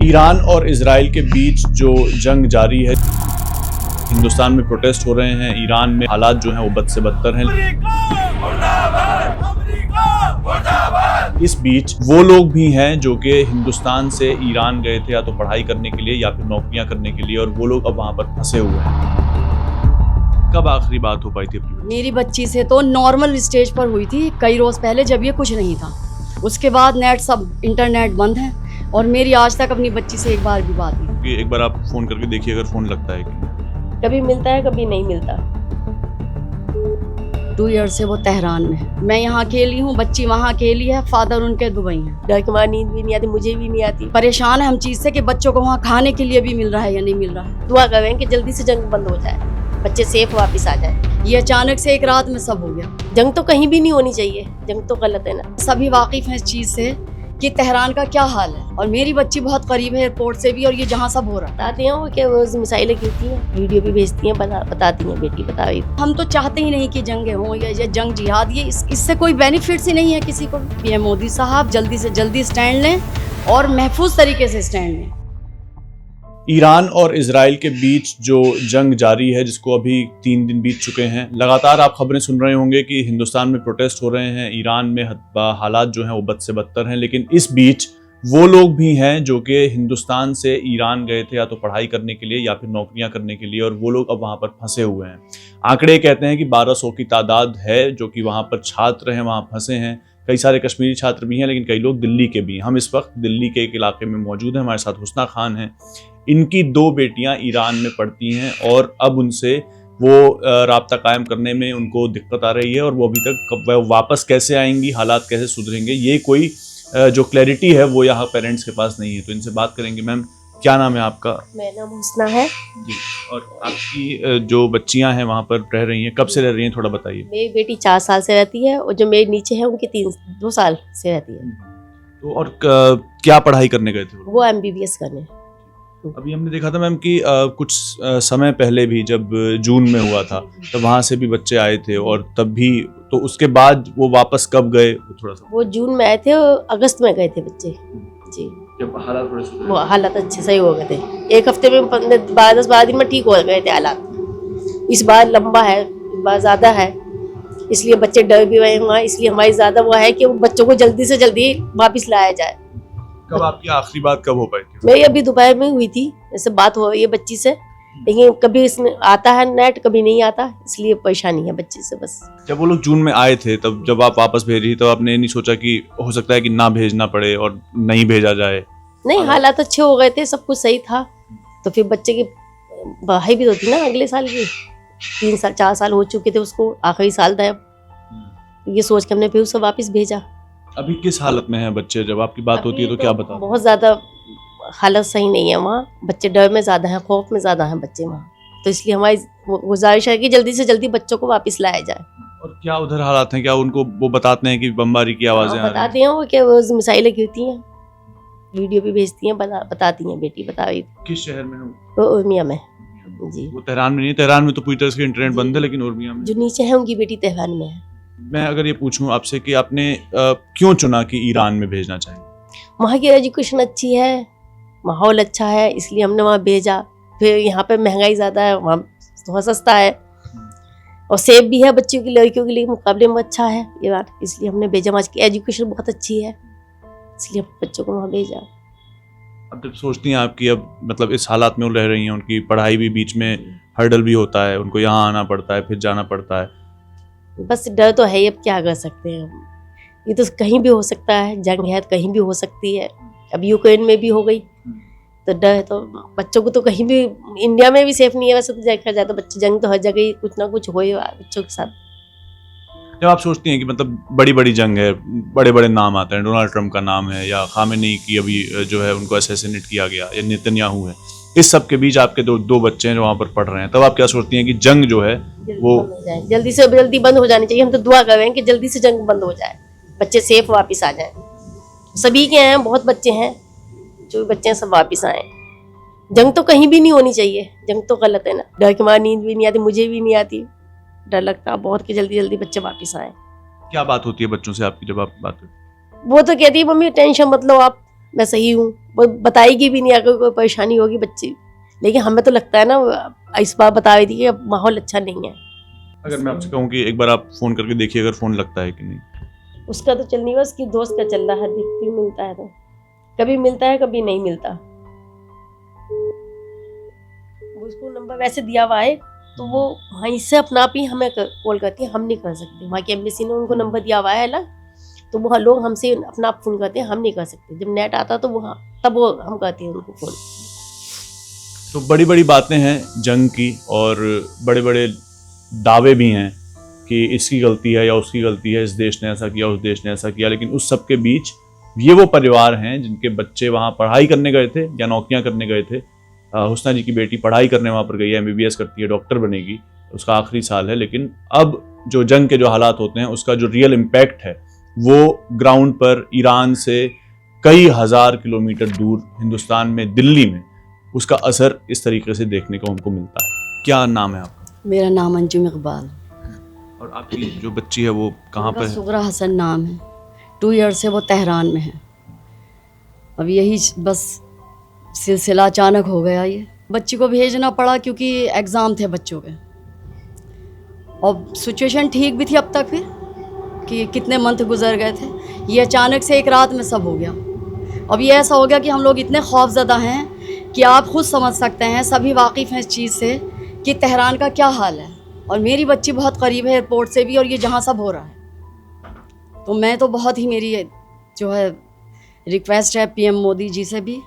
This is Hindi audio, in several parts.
ईरान और इजराइल के बीच जो जंग जारी है, हिंदुस्तान में प्रोटेस्ट हो रहे हैं, ईरान में हालात जो हैं वो बद से बदतर हैं। इस बीच वो लोग भी हैं जो कि हिंदुस्तान से ईरान गए थे या तो पढ़ाई करने के लिए या फिर नौकरियां करने के लिए, और वो लोग अब वहां पर फंसे हुए हैं। कब आखिरी बात हो पाई थी अपनी? मेरी बच्ची से तो नॉर्मल स्टेज पर हुई थी कई रोज पहले, जब ये कुछ नहीं था। उसके बाद नेट सब इंटरनेट बंद है और मेरी आज तक अपनी बच्ची से एक बार भी बात नहीं। एक बार आप फोन करके देखिए अगर फोन लगता है कि कभी मिलता है कभी नहीं मिलता। 2 ईयर से वो तेहरान में है, मैं यहाँ अकेली हूँ, बच्ची वहाँ अकेली है, फादर उनके दुबई हैं। घर के बाहर नींद भी नहीं आती, मुझे भी नहीं आती। परेशान है हम चीज से कि बच्चों को वहाँ खाने के लिए भी मिल रहा है या नहीं मिल रहा है। दुआ करें कि जल्दी से जंग बंद हो जाए, बच्चे सेफ वापस आ जाए। ये अचानक से एक रात में सब हो गया। जंग तो कहीं भी नहीं होनी चाहिए, जंग तो गलत है ना। सभी वाकिफ हैं इस चीज से कि तेहरान का क्या हाल है, और मेरी बच्ची बहुत करीब है एयरपोर्ट से भी, और ये जहाँ सब हो रहा है। बताते हैं वो क्या रोज मिसाइलें गिरती हैं, वीडियो भी भेजती हैं, बताती हैं बेटी बता रही। हम तो चाहते ही नहीं कि जंगे हों या जंग जिहाद, ये इससे कोई बेनिफिट्स ही नहीं है किसी को। पीएम मोदी साहब जल्दी से जल्दी स्टैंड लें और महफूज तरीके से स्टैंड लें। ईरान और इजराइल के बीच जो जंग जारी है, जिसको अभी 3 दिन बीत चुके हैं, लगातार आप खबरें सुन रहे होंगे कि हिंदुस्तान में प्रोटेस्ट हो रहे हैं, ईरान में हालात जो हैं वो बद से बदतर हैं। लेकिन इस बीच वो लोग भी हैं जो कि हिंदुस्तान से ईरान गए थे या तो पढ़ाई करने के लिए या फिर नौकरियां करने के लिए, और वो लोग अब वहाँ पर फंसे हुए हैं। आंकड़े कहते हैं कि 1200 की तादाद है जो कि वहाँ पर छात्र हैं, वहाँ फंसे हैं। कई सारे कश्मीरी छात्र भी हैं, लेकिन कई लोग दिल्ली के भी हैं। हम इस वक्त दिल्ली के एक इलाके में मौजूद हैं, हमारे साथ हुस्ना खान हैं। इनकी 2 बेटियां ईरान में पढ़ती हैं और अब उनसे वो राब्ता कायम करने में उनको दिक्कत आ रही है, और वो अभी तक कब वह वापस कैसे आएंगी, हालात कैसे सुधरेंगे, ये कोई जो क्लैरिटी है वो यहाँ पेरेंट्स के पास नहीं है। तो इनसे बात करेंगे। मैम, क्या नाम है आपका? मेरा नाम हुस्ना है जी। और आपकी जो बच्चियां हैं वहाँ पर रह रही हैं, कब से रह रही हैं, थोड़ा बताइए। मेरी बेटी 4 साल से रहती है और जो मेरे नीचे है उनकी 2 साल से रहती है। तो और क्या पढ़ाई करने गए थे वो MBBS करने। अभी हमने देखा था मैम कि कुछ समय पहले भी जब जून में हुआ था तब वहाँ से भी बच्चे आए थे, और तब भी, तो उसके बाद वो वापस कब गए थोड़ा सा? वो जून में आए थे और अगस्त में गए थे बच्चे जी। जब हालात थोड़े से वो हालात अच्छे सही हो गए थे, 1 हफ्ते में 10-12 दिन में ठीक हो गए थे हालात। इस बार लंबा है, इस बार ज़्यादा है, इसलिए बच्चे डर भी रहे वहाँ। इसलिए हमारी ज़्यादा वो है कि वो बच्चों को जल्दी से जल्दी वापस लाया जाए। कब आपकी आखिरी बात कब हो पाई थी? मेरी अभी दोपहर में हुई थी, ऐसे बात हो रही है बच्ची से, लेकिन कभी इसमें आता है नेट, कभी नहीं आता, इसलिए परेशानी है बच्ची से बस। जब वो लोग जून में आए थे, तब जब आप वापस भेज रही, तो आपने नहीं सोचा कि हो सकता है कि ना भेजना पड़े और नहीं भेजा जाए? नहीं, हालात अच्छे हो गए थे, सब कुछ सही था। तो फिर बच्चे की पढ़ाई भी तो थी ना अगले साल की, 3 साल 4 साल हो चुके थे उसको, आखिरी साल था। ये सोच के हमने फिर उसे वापस भेजा। अभी किस हालत में है बच्चे? जब आपकी बात होती है तो क्या बता? बहुत ज़्यादा हालत सही नहीं है वहाँ, बच्चे डर में ज़्यादा हैं, खौफ में ज़्यादा हैं बच्चे वहाँ। तो इसलिए हमारी गुजारिश है कि जल्दी से जल्दी बच्चों को वापस लाया जाए। और क्या उधर हालात हैं? क्या उनको वो बताते हैं कि बमबारी की आवाज़ें आ रही हैं? बताते हैं वो क्या रोज मिसाइलें गिरती हैं, वीडियो भी भेजती हैं, बताती हैं बेटी बता रही। किस शहर में हो? वो उर्मिया में जी। वो तेहरान में नहीं है? तेहरान में तो पूरी तरह से इंटरनेट बंद है, लेकिन उर्मिया में? जो नीचे है उनकी बेटी तेहरान में है। मैं अगर ये पूछूं आपसे कि आपने क्यों चुना कि ईरान में भेजना चाहिए? वहाँ की एजुकेशन अच्छी है, माहौल अच्छा है, इसलिए हमने वहाँ भेजा। फिर यहाँ पे महंगाई ज़्यादा है, वहाँ थोड़ा सस्ता है और सेफ भी है बच्चों की, लड़कियों के लिए मुकाबले में अच्छा है ईरान, इसलिए हमने भेजा। वहाँ की एजुकेशन बहुत अच्छी है, इसलिए बच्चों को वहाँ भेजा। अब जब सोचती हैं आपकी, अब मतलब इस हालात में वो रह रही हैं, उनकी पढ़ाई भी बीच में हर्डल भी होता है, उनको यहाँ आना पड़ता है, फिर जाना पड़ता है। बस डर तो है ही, अब क्या कर सकते हैं हम। ये तो कहीं भी हो सकता है, जंग है तो कहीं भी हो सकती है। अब यूक्रेन में भी हो गई, तो डर है। तो बच्चों को तो कहीं भी, इंडिया में भी सेफ नहीं है वैसे तो देखा जाए तो। बच्चे जंग तो हर जगह ही कुछ ना कुछ हो ही बच्चों के साथ। जब आप सोचती हैं कि मतलब बड़ी बड़ी जंग है, बड़े बड़े नाम आते हैं, डोनाल्ड ट्रम्प का नाम है, या खामेनी की अभी जो है उनको असैसिनेट किया गया, या नेतन्याहू है, इस सब के बीच आपके दो बच्चे हैं जो वहाँ पर पढ़ रहे हैं, तब आप क्या सोचती हैं कि जंग जो है वो जल्दी से जल्दी बंद हो जानी चाहिए? हम तो दुआ कर रहे हैं कि जल्दी से जंग बंद हो जाए, बच्चे सेफ वापस आ जाए। सभी के हैं, बहुत बच्चे हैं, जो बच्चे हैं सब वापस आए। जंग तो कहीं भी नहीं होनी चाहिए, जंग तो गलत है ना। डर के मारे नींद भी नहीं आती, मुझे भी नहीं आती, डर लगता है बहुत कि जल्दी जल्दी बच्चे वापस आए। क्या बात होती है बच्चों से आपकी जब आप बात करते हैं? वो तो कहती है मम्मी टेंशन मत लो आप, मैं सही हूँ, वो बताएगी भी नहीं अगर कोई परेशानी होगी बच्ची। लेकिन हमें तो लगता है ना, इस बार बता रही थी कि अब माहौल अच्छा नहीं है। अगर मैं आपसे कहूँ कि एक बार आप फ़ोन करके देखिए अगर फ़ोन लगता है कि नहीं। उसका तो चल नहीं हुआ, उसकी दोस्त का चल रहा है, दिखती मिलता है तो कभी मिलता है कभी नहीं मिलता। उसको नंबर वैसे दिया हुआ है तो वो वहीं से अपना आप ही हमें कॉल करती है, हम नहीं कर सकते। वहाँ की एम्बेसी ने उनको नंबर दिया हुआ है अलग, तो वो लोग हमसे अपना आप फ़ोन करते हैं, हम नहीं कर सकते। जब नेट आता तो वो तब वो हम करते हैं उनको फ़ोन। तो बड़ी बड़ी बातें हैं जंग की और बड़े बड़े दावे भी हैं कि इसकी गलती है या उसकी गलती है, इस देश ने ऐसा किया, उस देश ने ऐसा किया। लेकिन उस सब के बीच ये वो परिवार हैं जिनके बच्चे वहाँ पढ़ाई करने गए थे या नौकरियाँ करने गए थे। हुस्ना जी की बेटी पढ़ाई करने वहाँ पर गई है, MBBS करती है, डॉक्टर बनेगी, उसका आखिरी साल है। लेकिन अब जो जंग के जो हालात होते हैं उसका जो रियल इम्पैक्ट है वो ग्राउंड पर ईरान से कई हज़ार किलोमीटर दूर हिंदुस्तान में दिल्ली में उसका असर इस तरीके से देखने को हमको मिलता है। क्या नाम है आपका? मेरा नाम अंजुम इकबाल। और आपकी जो बच्ची है वो कहाँ पर है? सुगरा हसन नाम है। 2 ईयर से वो तेहरान में है। अब यही बस सिलसिला अचानक हो गया। ये बच्ची को भेजना पड़ा क्योंकि एग्ज़ाम थे बच्चों के, और सिचुएशन ठीक भी थी अब तक, फिर कि कितने मंथ गुजर गए थे। ये अचानक से एक रात में सब हो गया। अब ये ऐसा हो गया कि हम लोग इतने खौफज़दा हैं कि आप खुद समझ सकते हैं, सभी वाकिफ़ हैं इस चीज़ से कि तेहरान का क्या हाल है। और मेरी बच्ची बहुत करीब है एयरपोर्ट से भी, और ये जहाँ सब हो रहा है। तो मैं तो बहुत ही, मेरी जो है रिक्वेस्ट है PM मोदी जी से भी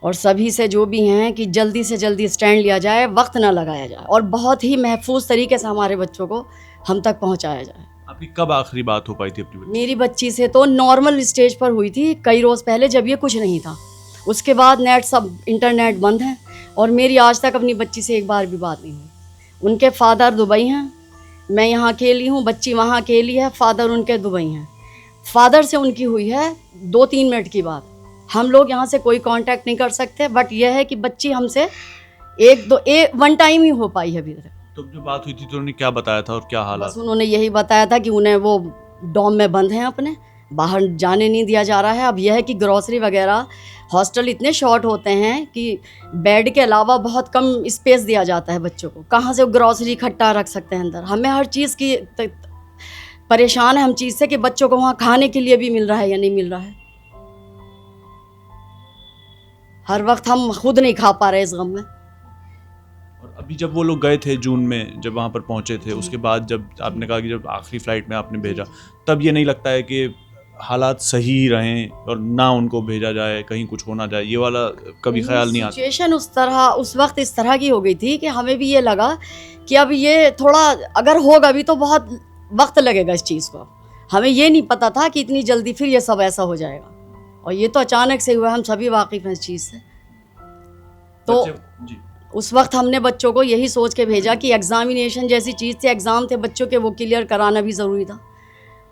और सभी से जो भी हैं कि जल्दी से जल्दी स्टैंड लिया जाए, वक्त ना लगाया जाए और बहुत ही महफूज तरीके से हमारे बच्चों को हम तक पहुंचाया जाए। आपकी कब आखिरी बात हो पाई थी अपनी बच्ची? मेरी बच्ची से तो नॉर्मल स्टेज पर हुई थी कई रोज़ पहले, जब ये कुछ नहीं था। उसके बाद नेट सब इंटरनेट बंद है और मेरी आज तक अपनी बच्ची से एक बार भी बात नहीं हुई। उनके फादर दुबई हैं, मैं यहाँ अकेली हूँ, बच्ची वहाँ अकेली है, फादर उनके दुबई हैं। फादर से उनकी हुई है 2-3 मिनट की बात। हम लोग यहाँ से कोई कांटेक्ट नहीं कर सकते, बट यह है कि बच्ची हमसे 1 टाइम ही हो पाई है अभी तक। तो जो बात हुई थी तो उन्होंने क्या बताया था और क्या हालात? बस उन्होंने यही बताया था कि उन्हें वो डॉम में बंद हैं, अपने बाहर जाने नहीं दिया जा रहा है। अब यह है कि ग्रॉसरी वगैरह, हॉस्टल इतने शॉर्ट होते हैं कि बेड के अलावा बहुत कम स्पेस दिया जाता है बच्चों को। कहाँ से वो ग्रॉसरी इकट्ठा रख सकते हैं अंदर। हमें हर चीज़ की परेशान है हम चीज़ से कि बच्चों को वहाँ खाने के लिए भी मिल रहा है या नहीं मिल रहा है। हर वक्त हम खुद नहीं खा पा रहे इस गम में। और अभी जब वो लोग गए थे जून में, जब वहाँ पर पहुँचे थे, उसके बाद जब आपने कहा कि जब आखिरी फ्लाइट में आपने भेजा, तब ये नहीं लगता है कि हालात सही रहें और ना उनको भेजा जाए, कहीं कुछ हो ना जाए, ये वाला कभी ख्याल नहीं आता? सिचुएशन उस वक्त इस तरह की हो गई थी कि हमें भी ये लगा कि अब ये थोड़ा अगर होगा भी तो बहुत वक्त लगेगा इस चीज़ को। हमें ये नहीं पता था कि इतनी जल्दी फिर ये सब ऐसा हो जाएगा, और ये तो अचानक से हुआ। हम सभी वाकिफ़ हैं इस चीज़ से। तो जी, उस वक्त हमने बच्चों को यही सोच के भेजा कि एग्ज़ामिनेशन जैसी चीज़ थी, एग्ज़ाम थे बच्चों के, वो क्लियर कराना भी ज़रूरी था।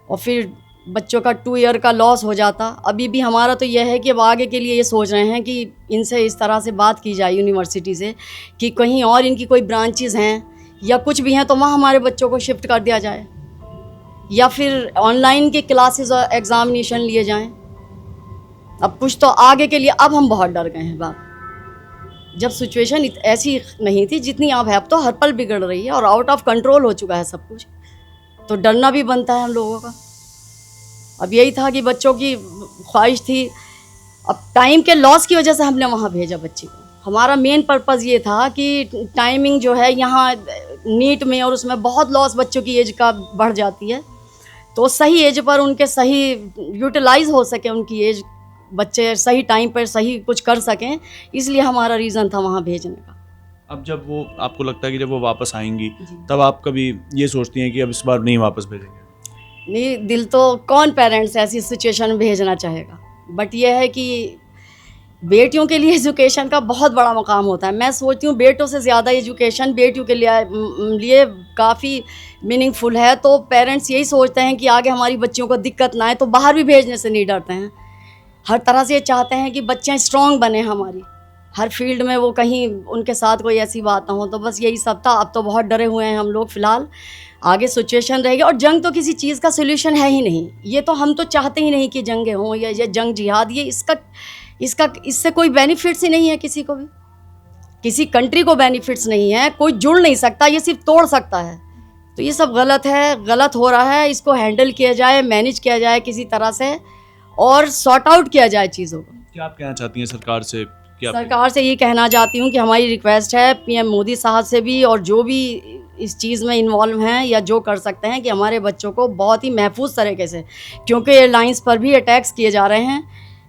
और फिर बच्चों का 2 ईयर का लॉस हो जाता। अभी भी हमारा तो यह है कि अब आगे के लिए ये सोच रहे हैं कि इनसे इस तरह से बात की जाए यूनिवर्सिटी से कि कहीं और इनकी कोई ब्रांचेज़ हैं या कुछ भी हैं तो वहाँ हमारे बच्चों को शिफ्ट कर दिया जाए, या फिर ऑनलाइन के क्लासेस और एग्ज़ामिनेशन लिए जाएं। अब कुछ तो आगे के लिए, अब हम बहुत डर गए हैं बाप। जब सिचुएशन ऐसी नहीं थी जितनी अब है, अब तो हर पल बिगड़ रही है और आउट ऑफ कंट्रोल हो चुका है सब कुछ, तो डरना भी बनता है हम लोगों का। अब यही था कि बच्चों की ख्वाहिश थी, अब टाइम के लॉस की वजह से हमने वहाँ भेजा बच्ची को। हमारा मेन पर्पज़ ये था कि टाइमिंग जो है यहाँ नीट में और उसमें बहुत लॉस बच्चों की एज का बढ़ जाती है, तो सही एज पर उनके सही यूटिलाइज हो सके, उनकी एज, बच्चे सही टाइम पर सही कुछ कर सकें, इसलिए हमारा रीज़न था वहाँ भेजने का। अब जब वो आपको लगता है कि जब वो वापस आएंगी तब आप कभी ये सोचती हैं कि अब इस बार नहीं वापस भेजेंगे? नहीं, दिल तो कौन पेरेंट्स ऐसी सिचुएशन में भेजना चाहेगा, बट यह है कि बेटियों के लिए एजुकेशन का बहुत बड़ा मकाम होता है। मैं सोचती हूँ बेटों से ज़्यादा एजुकेशन बेटियों के लिए काफ़ी मीनिंगफुल है। तो पेरेंट्स यही सोचते हैं कि आगे हमारी बच्चियों को दिक्कत ना आए, तो बाहर भी भेजने से नहीं डरते हैं। हर तरह से ये चाहते हैं कि बच्चियाँ स्ट्रॉन्ग बने हमारी, हर फील्ड में वो कहीं उनके साथ कोई ऐसी बात ना हो। तो बस यही सब था। अब तो बहुत डरे हुए हैं हम लोग फ़िलहाल। आगे सिचुएशन रहेगी। और जंग तो किसी चीज़ का सोल्यूशन है ही नहीं। ये तो हम तो चाहते ही नहीं कि जंगें हों या जंग जिहाद, ये इससे कोई बेनिफिट्स ही नहीं है किसी को भी, किसी कंट्री को बेनिफिट्स नहीं है। कोई जुड़ नहीं सकता, ये सिर्फ तोड़ सकता है। तो ये सब गलत है, गलत हो रहा है। इसको हैंडल किया जाए, मैनेज किया जाए किसी तरह से और सॉर्ट आउट किया जाए चीज़ों को। क्या आप कहना चाहती हैं सरकार से? क्या सरकार से ये कहना चाहती हूँ कि हमारी रिक्वेस्ट है पीएम मोदी साहब से भी, और जो भी इस चीज़ में इन्वॉल्व हैं या जो कर सकते हैं, कि हमारे बच्चों को बहुत ही महफूज तरीके से, क्योंकि एयरलाइंस पर भी अटैक्स किए जा रहे हैं,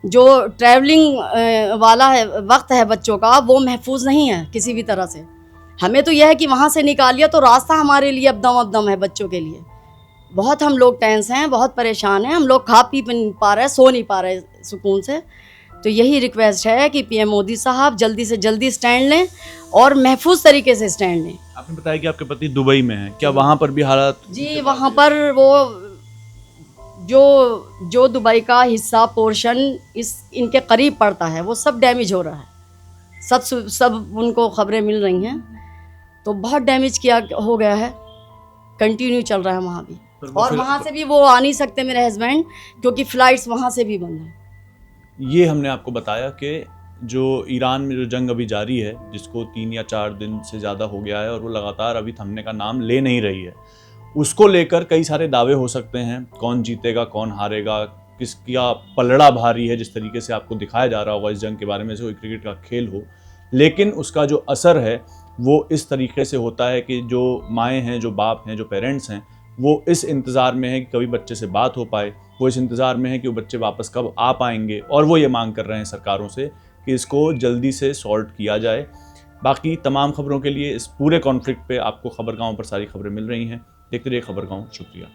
जो ट्रैवलिंग वाला है वक्त है बच्चों का, वो महफूज नहीं है किसी भी तरह से। हमें तो यह है कि वहाँ से निकालिए तो रास्ता हमारे लिए अब दम है बच्चों के लिए। बहुत हम लोग टेंस हैं, बहुत परेशान हैं, हम लोग खा पी नहीं पा रहे, सो नहीं पा रहे सुकून से। तो यही रिक्वेस्ट है कि पीएम मोदी साहब जल्दी से जल्दी स्टैंड लें और महफूज तरीके से स्टैंड लें। आपने बताया कि आपके पति दुबई में हैं, क्या वहाँ पर भी हालात? जी, वहाँ पर वो जो दुबई का हिस्सा पोर्शन इनके करीब पड़ता है, वो सब डैमेज हो रहा है। सब उनको खबरें मिल रही हैं, तो बहुत डैमेज हो गया है, कंटिन्यू चल रहा है वहाँ भी। और वहाँ से भी वो आ नहीं सकते मेरे हस्बैंड, क्योंकि फ़्लाइट्स वहाँ से भी बंद हैं। ये हमने आपको बताया कि जो ईरान में जो जंग अभी जारी है, जिसको 3 या 4 दिन से ज़्यादा हो गया है और वो लगातार अभी थमने का नाम ले नहीं रही है, उसको लेकर कई सारे दावे हो सकते हैं। कौन जीतेगा, कौन हारेगा, किसका पलड़ा भारी है, जिस तरीके से आपको दिखाया जा रहा होगा इस जंग के बारे में से कोई क्रिकेट का खेल हो, लेकिन उसका जो असर है वो इस तरीके से होता है कि जो माएँ हैं, जो बाप हैं, जो पेरेंट्स हैं, वो इस इंतज़ार में है कि कभी बच्चे से बात हो पाए, वो इस इंतज़ार में है कि वो बच्चे वापस कब आ पाएंगे, और वो ये मांग कर रहे हैं सरकारों से कि इसको जल्दी से सॉल्व किया जाए। बाकी तमाम खबरों के लिए इस पूरे कॉन्फ्लिक्ट पे आपको खबरगांव पर सारी खबरें मिल रही हैं। देखते रहिए खबरगांव। शुक्रिया।